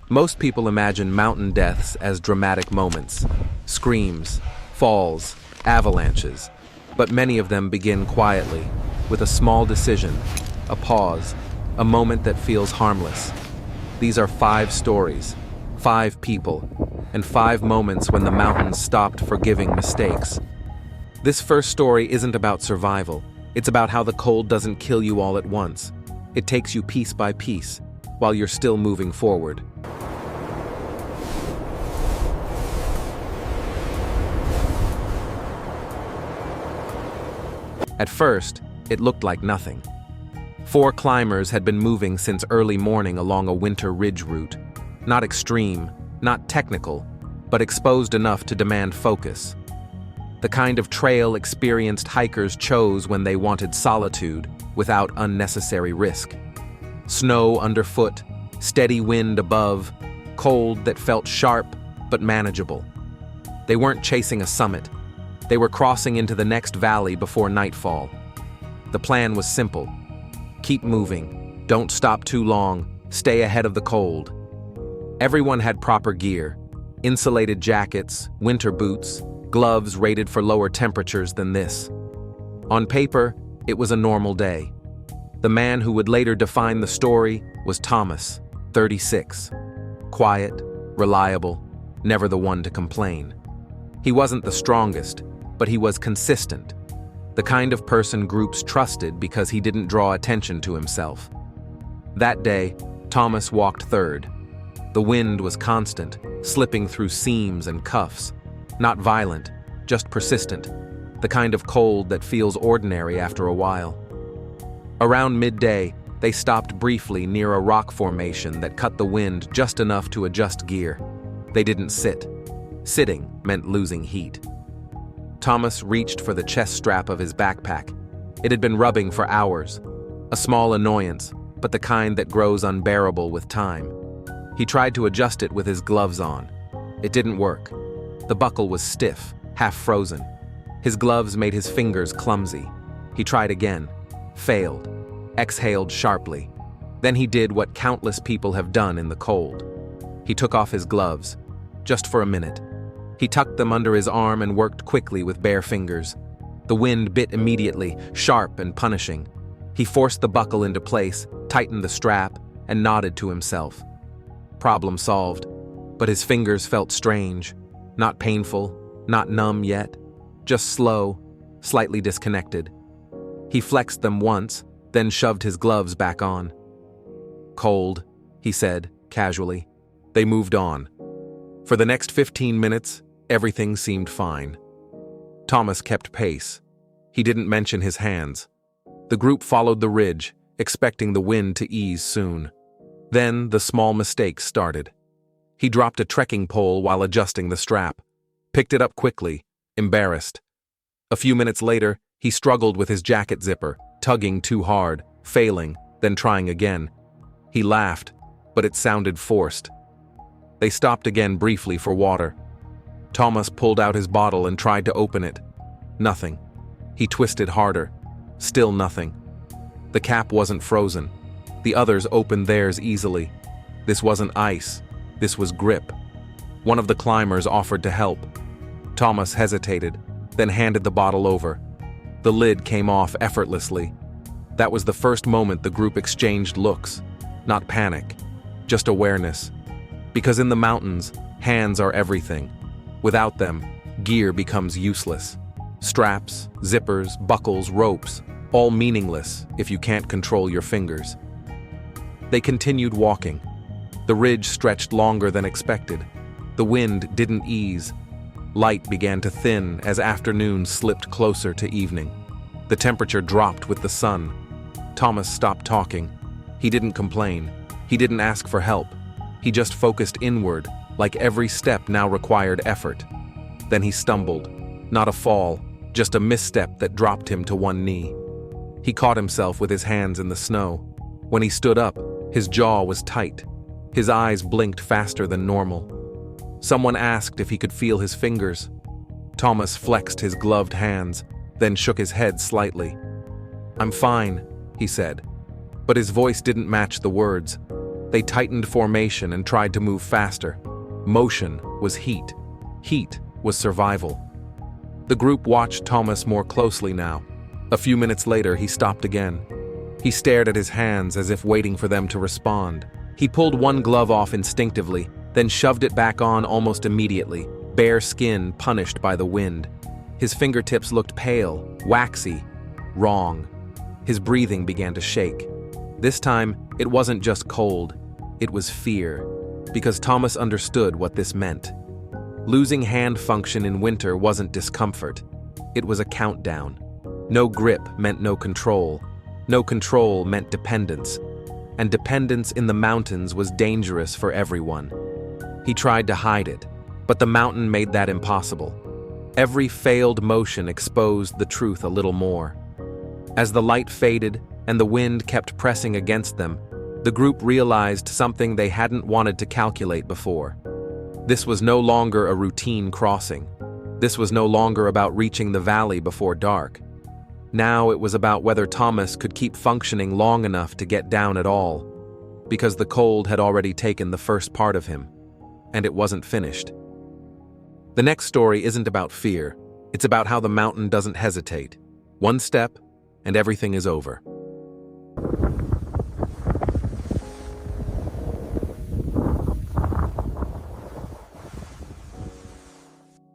Most people imagine mountain deaths as dramatic moments, screams, falls, avalanches, but many of them begin quietly, with a small decision, a pause, a moment that feels harmless. These are 5 stories, 5 people, and 5 moments when the mountains stopped forgiving mistakes. This first story isn't about survival. It's about how the cold doesn't kill you all at once. It takes you piece by piece, while you're still moving forward. At first, it looked like nothing. 4 climbers had been moving since early morning along a winter ridge route. Not extreme, not technical, but exposed enough to demand focus. The kind of trail experienced hikers chose when they wanted solitude without unnecessary risk. Snow underfoot, steady wind above, cold that felt sharp but manageable. They weren't chasing a summit. They were crossing into the next valley before nightfall. The plan was simple. Keep moving. Don't stop too long. Stay ahead of the cold. Everyone had proper gear. Insulated jackets, winter boots, gloves rated for lower temperatures than this. On paper, it was a normal day. The man who would later define the story was Thomas, 36. Quiet, reliable, never the one to complain. He wasn't the strongest, but he was consistent. The kind of person groups trusted because he didn't draw attention to himself. That day, Thomas walked third. The wind was constant, slipping through seams and cuffs. Not violent, just persistent. The kind of cold that feels ordinary after a while. Around midday, they stopped briefly near a rock formation that cut the wind just enough to adjust gear. They didn't sit. Sitting meant losing heat. Thomas reached for the chest strap of his backpack. It had been rubbing for hours. A small annoyance, but the kind that grows unbearable with time. He tried to adjust it with his gloves on. It didn't work. The buckle was stiff, half frozen. His gloves made his fingers clumsy. He tried again. Failed. Exhaled sharply. Then he did what countless people have done in the cold. He took off his gloves. Just for a minute. He tucked them under his arm and worked quickly with bare fingers. The wind bit immediately, sharp and punishing. He forced the buckle into place, tightened the strap, and nodded to himself. Problem solved. But his fingers felt strange. Not painful, not numb yet. Just slow, slightly disconnected. He flexed them once, then shoved his gloves back on. Cold, he said, casually. They moved on. For the next 15 minutes, everything seemed fine. Thomas kept pace. He didn't mention his hands. The group followed the ridge, expecting the wind to ease soon. Then the small mistakes started. He dropped a trekking pole while adjusting the strap, picked it up quickly, embarrassed. A few minutes later, he struggled with his jacket zipper, tugging too hard, failing, then trying again. He laughed, but it sounded forced. They stopped again briefly for water. Thomas pulled out his bottle and tried to open it. Nothing. He twisted harder. Still nothing. The cap wasn't frozen. The others opened theirs easily. This wasn't ice. This was grip. One of the climbers offered to help. Thomas hesitated, then handed the bottle over. The lid came off effortlessly. That was the first moment the group exchanged looks. Not panic, just awareness. Because in the mountains, hands are everything. Without them, gear becomes useless. Straps, zippers, buckles, ropes, all meaningless if you can't control your fingers. They continued walking. The ridge stretched longer than expected. The wind didn't ease. Light began to thin as afternoon slipped closer to evening. The temperature dropped with the sun. Thomas stopped talking. He didn't complain. He didn't ask for help. He just focused inward, like every step now required effort. Then he stumbled. Not a fall, just a misstep that dropped him to one knee. He caught himself with his hands in the snow. When he stood up, his jaw was tight. His eyes blinked faster than normal. Someone asked if he could feel his fingers. Thomas flexed his gloved hands, then shook his head slightly. "I'm fine," he said. But his voice didn't match the words. They tightened formation and tried to move faster. Motion was heat. Heat was survival. The group watched Thomas more closely now. A few minutes later, he stopped again. He stared at his hands as if waiting for them to respond. He pulled one glove off instinctively, then shoved it back on almost immediately, bare skin punished by the wind. His fingertips looked pale, waxy, wrong. His breathing began to shake. This time, it wasn't just cold, it was fear, because Thomas understood what this meant. Losing hand function in winter wasn't discomfort, it was a countdown. No grip meant no control. No control meant dependence. And dependence in the mountains was dangerous for everyone. He tried to hide it, but the mountain made that impossible. Every failed motion exposed the truth a little more. As the light faded and the wind kept pressing against them, the group realized something they hadn't wanted to calculate before. This was no longer a routine crossing. This was no longer about reaching the valley before dark. Now it was about whether Thomas could keep functioning long enough to get down at all, because the cold had already taken the first part of him, and it wasn't finished. The next story isn't about fear, it's about how the mountain doesn't hesitate. One step, and everything is over.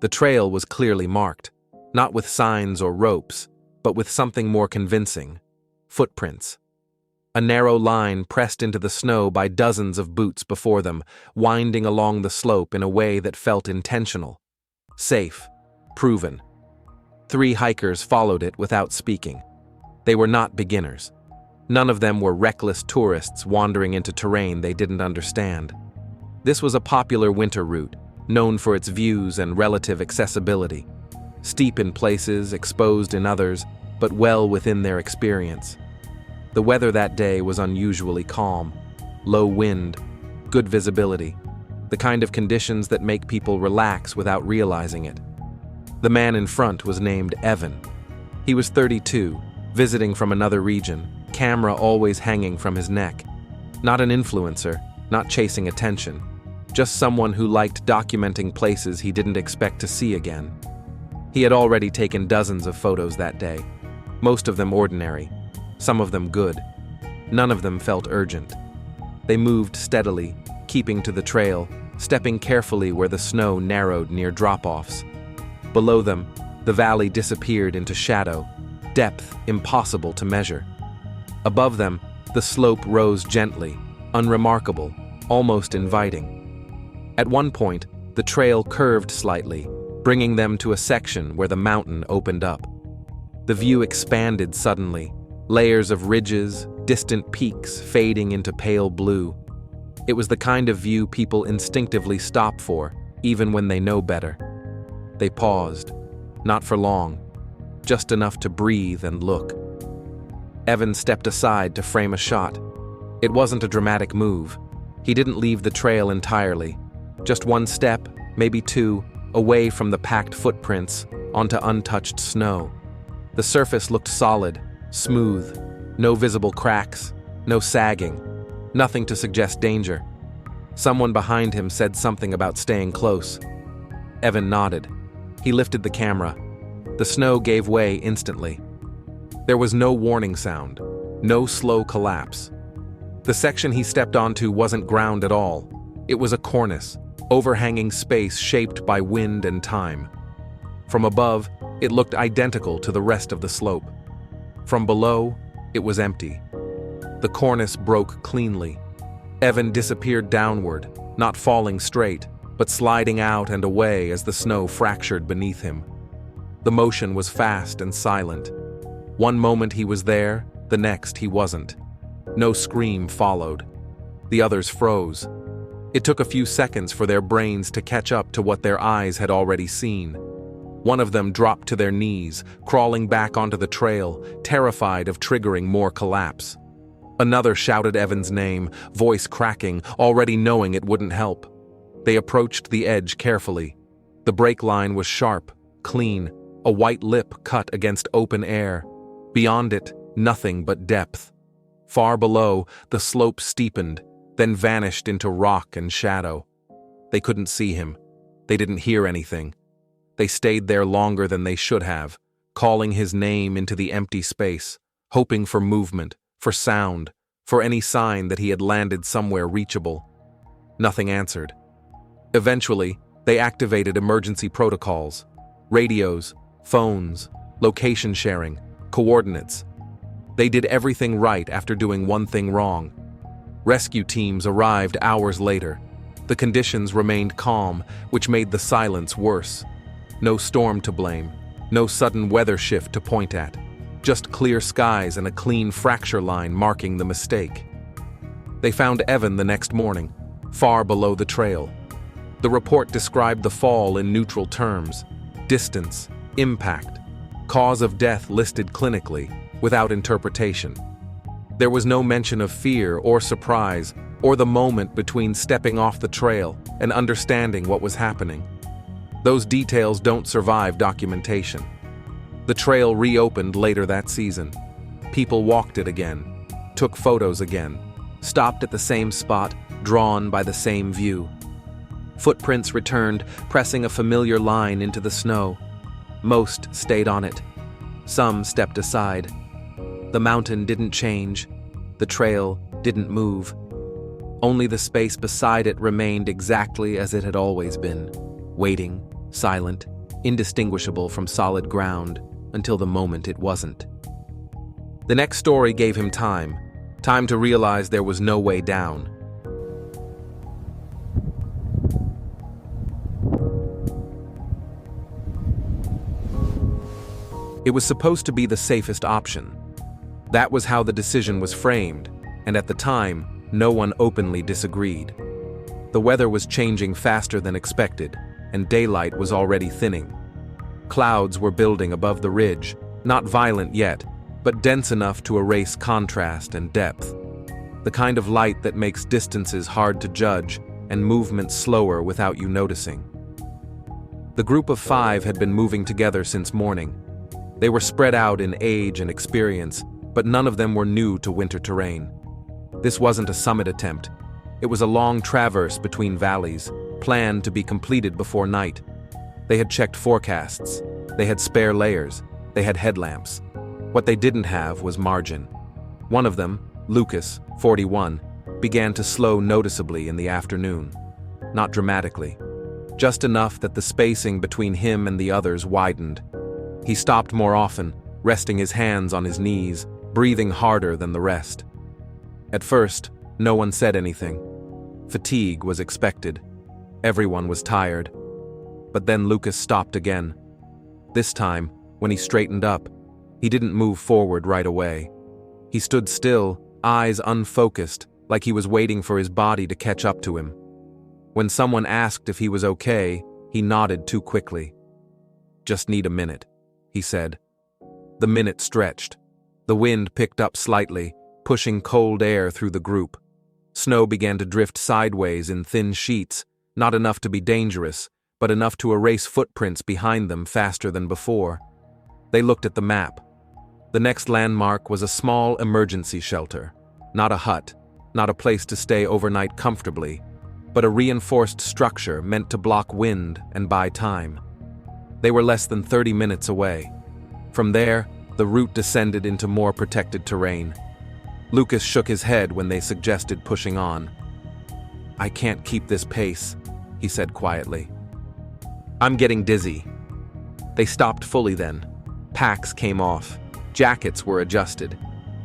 The trail was clearly marked, not with signs or ropes, but with something more convincing: footprints. A narrow line pressed into the snow by dozens of boots before them, winding along the slope in a way that felt intentional. Safe, proven. 3 hikers followed it without speaking. They were not beginners. None of them were reckless tourists wandering into terrain they didn't understand. This was a popular winter route, known for its views and relative accessibility. Steep in places, exposed in others, but well within their experience. The weather that day was unusually calm. Low wind, good visibility, the kind of conditions that make people relax without realizing it. The man in front was named Evan. He was 32, visiting from another region, camera always hanging from his neck. Not an influencer, not chasing attention, just someone who liked documenting places he didn't expect to see again. He had already taken dozens of photos that day, most of them ordinary, some of them good. None of them felt urgent. They moved steadily, keeping to the trail, stepping carefully where the snow narrowed near drop-offs. Below them, the valley disappeared into shadow, depth impossible to measure. Above them, the slope rose gently, unremarkable, almost inviting. At one point, the trail curved slightly, bringing them to a section where the mountain opened up. The view expanded suddenly, layers of ridges, distant peaks fading into pale blue. It was the kind of view people instinctively stop for, even when they know better. They paused, not for long, just enough to breathe and look. Evan stepped aside to frame a shot. It wasn't a dramatic move. He didn't leave the trail entirely. Just one step, maybe 2, away from the packed footprints, onto untouched snow. The surface looked solid, smooth, no visible cracks, no sagging, nothing to suggest danger. Someone behind him said something about staying close. Evan nodded. He lifted the camera. The snow gave way instantly. There was no warning sound, no slow collapse. The section he stepped onto wasn't ground at all. It was a cornice, overhanging space shaped by wind and time. From above, it looked identical to the rest of the slope. From below, it was empty. The cornice broke cleanly. Evan disappeared downward, not falling straight, but sliding out and away as the snow fractured beneath him. The motion was fast and silent. One moment he was there, the next he wasn't. No scream followed. The others froze. It took a few seconds for their brains to catch up to what their eyes had already seen. One of them dropped to their knees, crawling back onto the trail, terrified of triggering more collapse. Another shouted Evan's name, voice cracking, already knowing it wouldn't help. They approached the edge carefully. The break line was sharp, clean, a white lip cut against open air. Beyond it, nothing but depth. Far below, the slope steepened. then vanished into rock and shadow. They couldn't see him. They didn't hear anything. They stayed there longer than they should have, calling his name into the empty space, hoping for movement, for sound, for any sign that he had landed somewhere reachable. Nothing answered. Eventually, they activated emergency protocols, radios, phones, location sharing, coordinates. They did everything right after doing one thing wrong. Rescue teams arrived hours later. The conditions remained calm, which made the silence worse. No storm to blame, no sudden weather shift to point at, just clear skies and a clean fracture line marking the mistake. They found Evan the next morning, far below the trail. The report described the fall in neutral terms: distance, impact, cause of death listed clinically, without interpretation. There was no mention of fear or surprise, or the moment between stepping off the trail and understanding what was happening. Those details don't survive documentation. The trail reopened later that season. People walked it again, took photos again, stopped at the same spot, drawn by the same view. Footprints returned, pressing a familiar line into the snow. Most stayed on it. Some stepped aside. The mountain didn't change. The trail didn't move. Only the space beside it remained exactly as it had always been, waiting, silent, indistinguishable from solid ground, until the moment it wasn't. The next story gave him time to realize there was no way down. It was supposed to be the safest option. That was how the decision was framed, and at the time, no one openly disagreed. The weather was changing faster than expected, and daylight was already thinning. Clouds were building above the ridge, not violent yet, but dense enough to erase contrast and depth. The kind of light that makes distances hard to judge and movement slower without you noticing. The group of 5 had been moving together since morning. They were spread out in age and experience, but none of them were new to winter terrain. This wasn't a summit attempt. It was a long traverse between valleys, planned to be completed before night. They had checked forecasts. They had spare layers. They had headlamps. What they didn't have was margin. One of them, Lucas, 41, began to slow noticeably in the afternoon. Not dramatically. Just enough that the spacing between him and the others widened. He stopped more often, resting his hands on his knees, breathing harder than the rest. At first, no one said anything. Fatigue was expected. Everyone was tired. But then Lucas stopped again. This time, when he straightened up, he didn't move forward right away. He stood still, eyes unfocused, like he was waiting for his body to catch up to him. When someone asked if he was okay, he nodded too quickly. "Just need a minute," he said. The minute stretched. The wind picked up slightly, pushing cold air through the group. Snow began to drift sideways in thin sheets, not enough to be dangerous, but enough to erase footprints behind them faster than before. They looked at the map. The next landmark was a small emergency shelter. Not a hut, not a place to stay overnight comfortably, but a reinforced structure meant to block wind and buy time. They were less than 30 minutes away. From there, the route descended into more protected terrain. Lucas shook his head when they suggested pushing on. "I can't keep this pace," he said quietly. "I'm getting dizzy." They stopped fully then. Packs came off. Jackets were adjusted.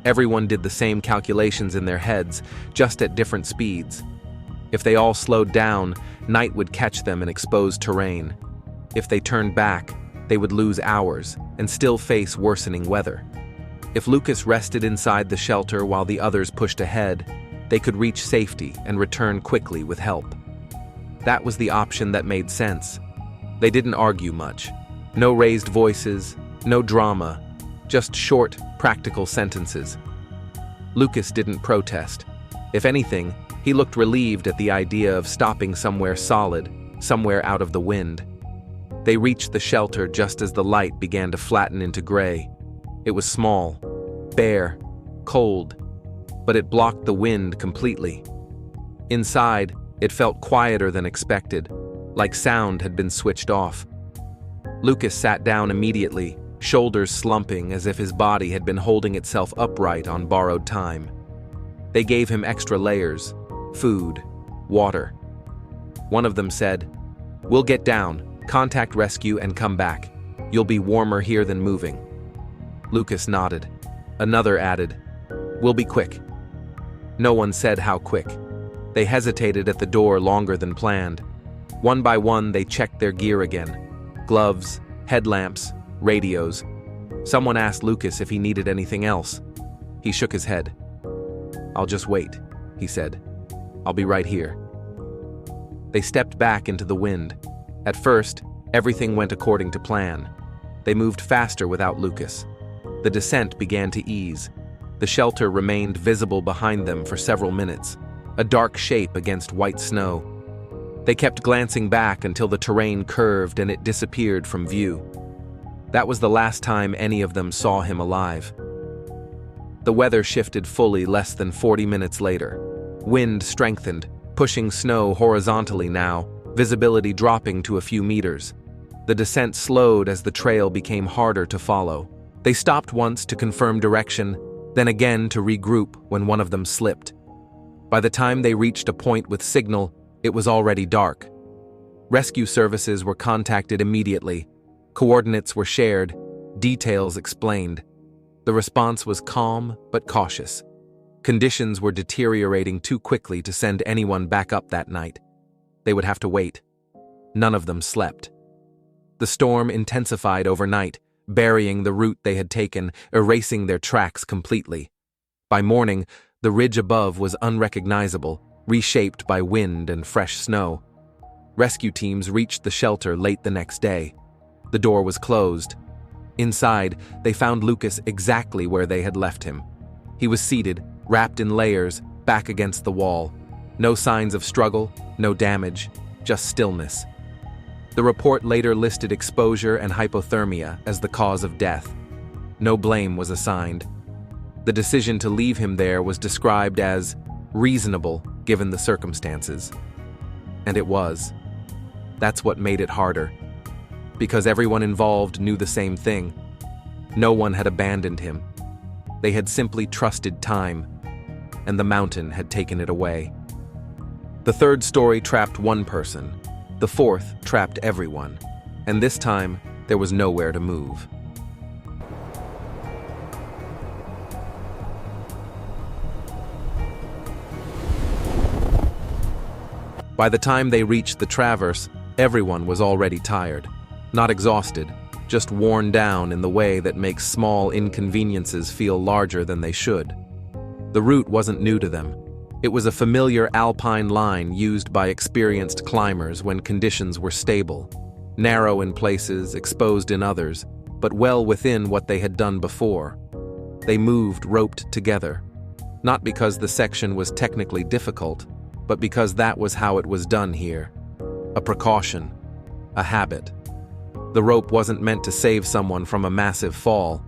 Everyone did the same calculations in their heads, just at different speeds. If they all slowed down, night would catch them in exposed terrain. If they turned back, they would lose hours and still face worsening weather. If Lucas rested inside the shelter while the others pushed ahead, they could reach safety and return quickly with help. That was the option that made sense. They didn't argue much. No raised voices, no drama, just short, practical sentences. Lucas didn't protest. If anything, he looked relieved at the idea of stopping somewhere solid, somewhere out of the wind. They reached the shelter just as the light began to flatten into gray. It was small, bare, cold, but it blocked the wind completely. Inside, it felt quieter than expected, like sound had been switched off. Lucas sat down immediately, shoulders slumping as if his body had been holding itself upright on borrowed time. They gave him extra layers, food, water. One of them said, "We'll get down, contact rescue and come back. You'll be warmer here than moving." Lucas nodded. Another added, "We'll be quick." No one said how quick. They hesitated at the door longer than planned. One by one, they checked their gear again. Gloves, headlamps, radios. Someone asked Lucas if he needed anything else. He shook his head. "I'll just wait," he said. "I'll be right here." They stepped back into the wind. At first, everything went according to plan. They moved faster without Lucas. The descent began to ease. The shelter remained visible behind them for several minutes, a dark shape against white snow. They kept glancing back until the terrain curved and it disappeared from view. That was the last time any of them saw him alive. The weather shifted fully less than 40 minutes later. Wind strengthened, pushing snow horizontally now, visibility dropping to a few meters. The descent slowed as the trail became harder to follow. They stopped once to confirm direction, then again to regroup when one of them slipped. By the time they reached a point with signal, it was already dark. Rescue services were contacted immediately. Coordinates were shared, details explained. The response was calm but cautious. Conditions were deteriorating too quickly to send anyone back up that night. They would have to wait. None of them slept. The storm intensified overnight, burying the route they had taken, erasing their tracks completely. By morning, the ridge above was unrecognizable, reshaped by wind and fresh snow. Rescue teams reached the shelter late the next day. The door was closed. Inside, they found Lucas exactly where they had left him. He was seated, wrapped in layers, back against the wall. No signs of struggle, no damage, just stillness. The report later listed exposure and hypothermia as the cause of death. No blame was assigned. The decision to leave him there was described as reasonable given the circumstances. And it was. That's what made it harder. Because everyone involved knew the same thing. No one had abandoned him. They had simply trusted time, and the mountain had taken it away. The third story trapped one person. The fourth trapped everyone. And this time, there was nowhere to move. By the time they reached the traverse, everyone was already tired. Not exhausted, just worn down in the way that makes small inconveniences feel larger than they should. The route wasn't new to them. It was a familiar alpine line used by experienced climbers when conditions were stable. Narrow in places, exposed in others, but well within what they had done before. They moved roped together. Not because the section was technically difficult, but because that was how it was done here. A precaution. A habit. The rope wasn't meant to save someone from a massive fall.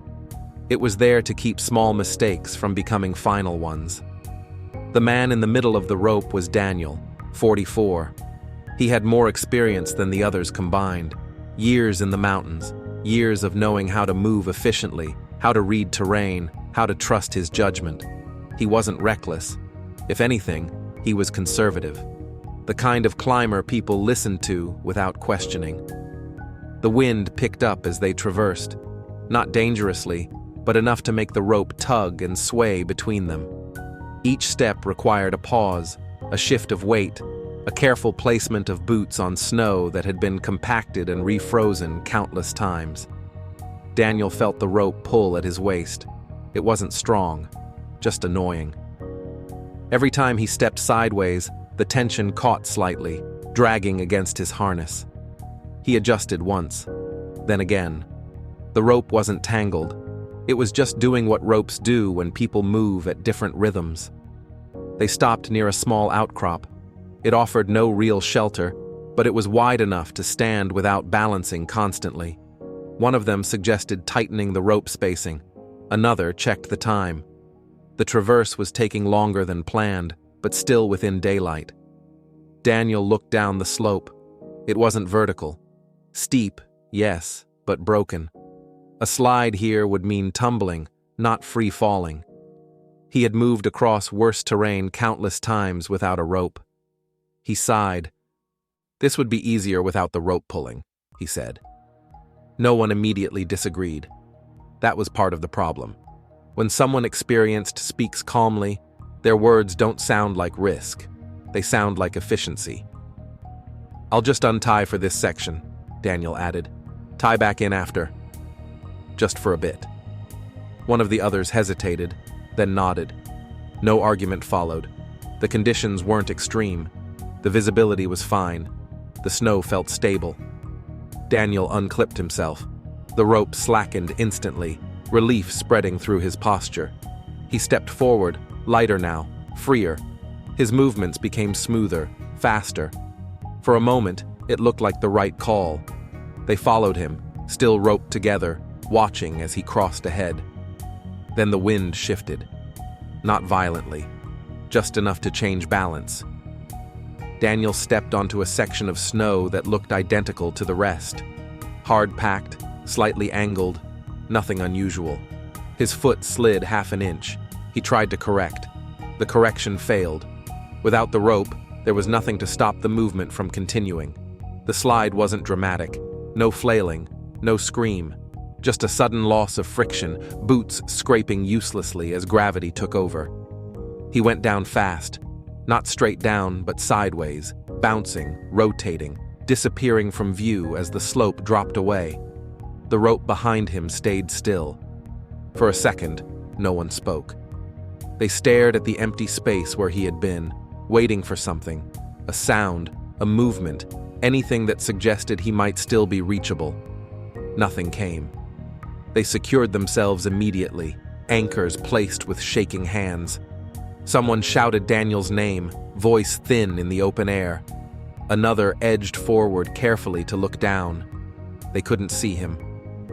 It was there to keep small mistakes from becoming final ones. The man in the middle of the rope was Daniel, 44. He had more experience than the others combined. Years in the mountains, years of knowing how to move efficiently, how to read terrain, how to trust his judgment. He wasn't reckless. If anything, he was conservative. The kind of climber people listened to without questioning. The wind picked up as they traversed, not dangerously, but enough to make the rope tug and sway between them. Each step required a pause, a shift of weight, a careful placement of boots on snow that had been compacted and refrozen countless times. Daniel felt the rope pull at his waist. It wasn't strong, just annoying. Every time he stepped sideways, the tension caught slightly, dragging against his harness. He adjusted once, then again. The rope wasn't tangled. It was just doing what ropes do when people move at different rhythms. They stopped near a small outcrop. It offered no real shelter, but it was wide enough to stand without balancing constantly. One of them suggested tightening the rope spacing. Another checked the time. The traverse was taking longer than planned, but still within daylight. Daniel looked down the slope. It wasn't vertical. Steep, yes, but broken. A slide here would mean tumbling, not free falling. He had moved across worse terrain countless times without a rope. He sighed. This would be easier without the rope pulling, he said. No one immediately disagreed. That was part of the problem. When someone experienced speaks calmly, their words don't sound like risk. They sound like efficiency. I'll just untie for this section, Daniel added. Tie back in after. Just for a bit. One of the others hesitated, then nodded. No argument followed. The conditions weren't extreme. The visibility was fine. The snow felt stable. Daniel unclipped himself. The rope slackened instantly, relief spreading through his posture. He stepped forward, lighter now, freer. His movements became smoother, faster. For a moment, it looked like the right call. They followed him, still roped together, watching as he crossed ahead. Then the wind shifted. Not violently, just enough to change balance. Daniel stepped onto a section of snow that looked identical to the rest. Hard-packed, slightly angled, nothing unusual. His foot slid half an inch. He tried to correct. The correction failed. Without the rope, there was nothing to stop the movement from continuing. The slide wasn't dramatic. No flailing, no scream. Just a sudden loss of friction, boots scraping uselessly as gravity took over. He went down fast. Not straight down, but sideways, bouncing, rotating, disappearing from view as the slope dropped away. The rope behind him stayed still. For a second, no one spoke. They stared at the empty space where he had been, waiting for something, a sound, a movement, anything that suggested he might still be reachable. Nothing came. They secured themselves immediately, anchors placed with shaking hands. Someone shouted Daniel's name, voice thin in the open air. Another edged forward carefully to look down. They couldn't see him.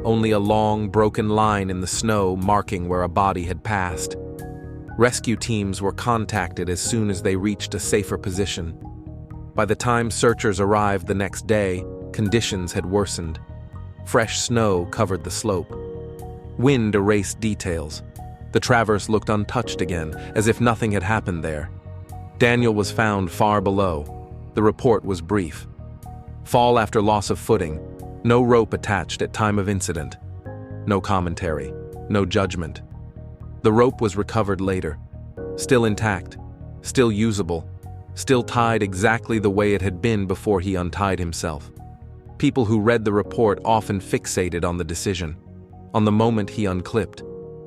Only a long, broken line in the snow marking where a body had passed. Rescue teams were contacted as soon as they reached a safer position. By the time searchers arrived the next day, conditions had worsened. Fresh snow covered the slope. Wind erased details. The traverse looked untouched again, as if nothing had happened there. Daniel was found far below. The report was brief. Fall after loss of footing. No rope attached at time of incident. No commentary. No judgment. The rope was recovered later. Still intact. Still usable. Still tied exactly the way it had been before he untied himself. People who read the report often fixated on the decision, on the moment he unclipped,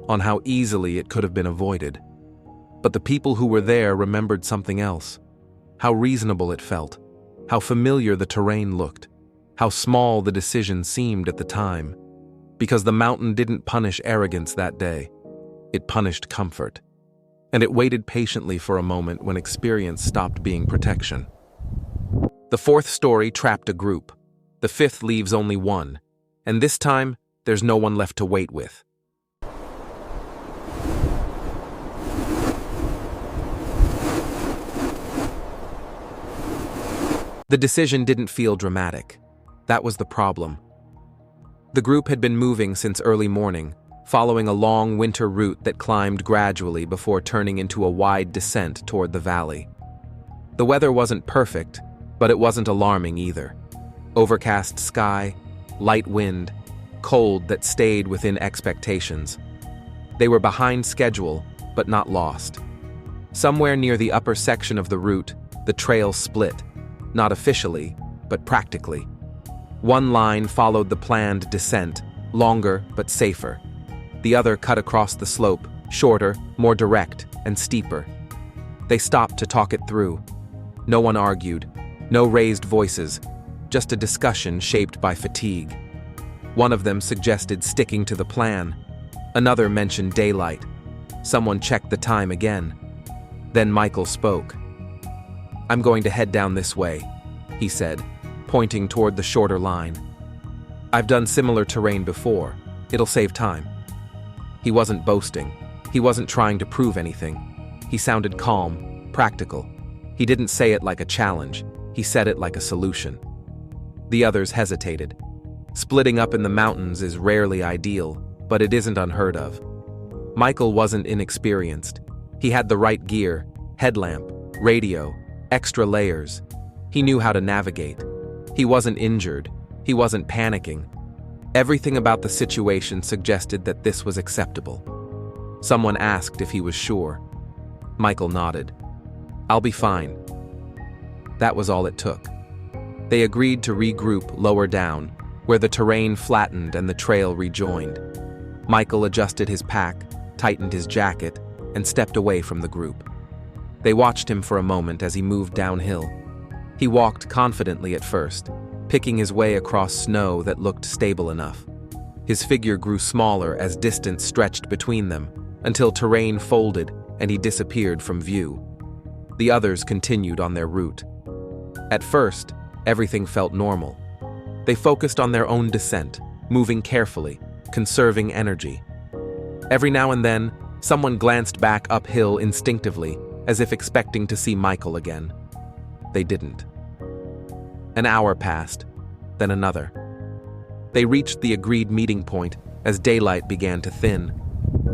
on how easily it could have been avoided. But the people who were there remembered something else. How reasonable it felt, how familiar the terrain looked, how small the decision seemed at the time. Because the mountain didn't punish arrogance that day. It punished comfort. And it waited patiently for a moment when experience stopped being protection. The fourth story trapped a group. The fifth leaves only one. And this time, there's no one left to wait with. The decision didn't feel dramatic. That was the problem. The group had been moving since early morning, following a long winter route that climbed gradually before turning into a wide descent toward the valley. The weather wasn't perfect, but it wasn't alarming either. Overcast sky, light wind, cold that stayed within expectations. They were behind schedule, but not lost. Somewhere near the upper section of the route, the trail split. Not officially, but practically. One line followed the planned descent, longer but safer. The other cut across the slope, shorter, more direct, and steeper. They stopped to talk it through. No one argued, no raised voices, just a discussion shaped by fatigue. One of them suggested sticking to the plan. Another mentioned daylight. Someone checked the time again. Then Michael spoke. "I'm going to head down this way," he said, pointing toward the shorter line. "I've done similar terrain before. It'll save time." He wasn't boasting. He wasn't trying to prove anything. He sounded calm, practical. He didn't say it like a challenge, he said it like a solution. The others hesitated. Splitting up in the mountains is rarely ideal, but it isn't unheard of. Michael wasn't inexperienced. He had the right gear, headlamp, radio, extra layers. He knew how to navigate. He wasn't injured. He wasn't panicking. Everything about the situation suggested that this was acceptable. Someone asked if he was sure. Michael nodded. "I'll be fine." That was all it took. They agreed to regroup lower down, where the terrain flattened and the trail rejoined. Michael adjusted his pack, tightened his jacket, and stepped away from the group. They watched him for a moment as he moved downhill. He walked confidently at first, picking his way across snow that looked stable enough. His figure grew smaller as distance stretched between them, until terrain folded and he disappeared from view. The others continued on their route. At first, everything felt normal. They focused on their own descent, moving carefully, conserving energy. Every now and then, someone glanced back uphill instinctively, as if expecting to see Michael again. They didn't. An hour passed, then another. They reached the agreed meeting point as daylight began to thin.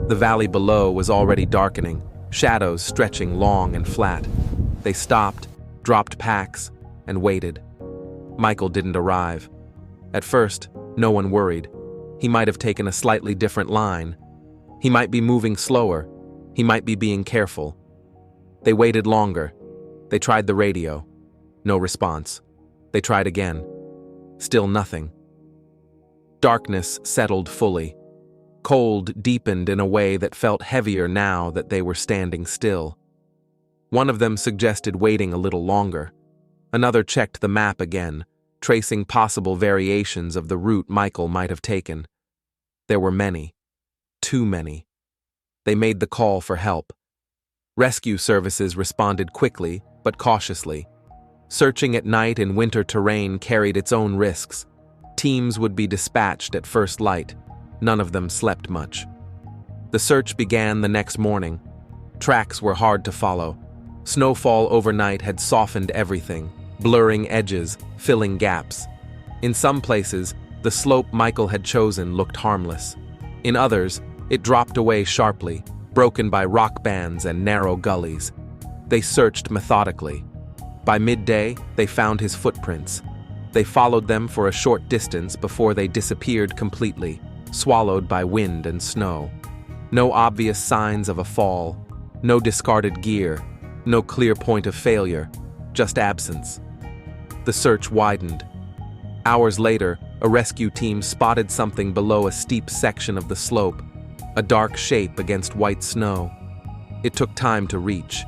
The valley below was already darkening, shadows stretching long and flat. They stopped, dropped packs, and waited. Michael didn't arrive. At first, no one worried. He might have taken a slightly different line. He might be moving slower. He might be being careful. They waited longer. They tried the radio. No response. They tried again. Still nothing. Darkness settled fully. Cold deepened in a way that felt heavier now that they were standing still. One of them suggested waiting a little longer. Another checked the map again, tracing possible variations of the route Michael might have taken. There were many. Too many. They made the call for help. Rescue services responded quickly, but cautiously. Searching at night in winter terrain carried its own risks. Teams would be dispatched at first light. None of them slept much. The search began the next morning. Tracks were hard to follow. Snowfall overnight had softened everything, blurring edges, filling gaps. In some places, the slope Michael had chosen looked harmless. In others, it dropped away sharply, broken by rock bands and narrow gullies. They searched methodically. By midday, they found his footprints. They followed them for a short distance before they disappeared completely, swallowed by wind and snow. No obvious signs of a fall, no discarded gear, no clear point of failure, just absence. The search widened. Hours later, a rescue team spotted something below a steep section of the slope, a dark shape against white snow. It took time to reach.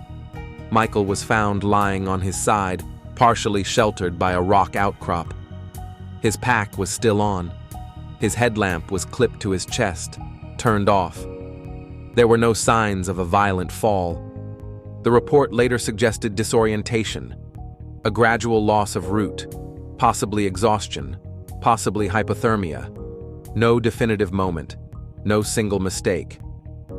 Michael was found lying on his side, partially sheltered by a rock outcrop. His pack was still on. His headlamp was clipped to his chest, turned off. There were no signs of a violent fall. The report later suggested disorientation, a gradual loss of route, possibly exhaustion, possibly hypothermia. No definitive moment, no single mistake.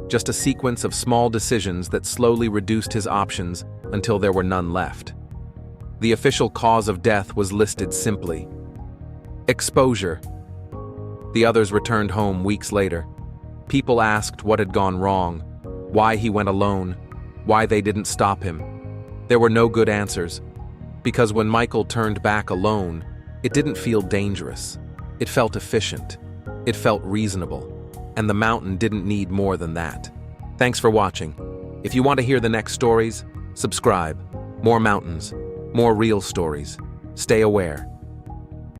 Just a sequence of small decisions that slowly reduced his options until there were none left. The official cause of death was listed simply: exposure. The others returned home weeks later. People asked what had gone wrong, why he went alone, why they didn't stop him. There were no good answers, because when Michael turned back alone, it didn't feel dangerous. It felt efficient. It felt reasonable. And the mountain didn't need more than that. Thanks for watching. If you want to hear the next stories, subscribe. More mountains, more real stories. Stay aware.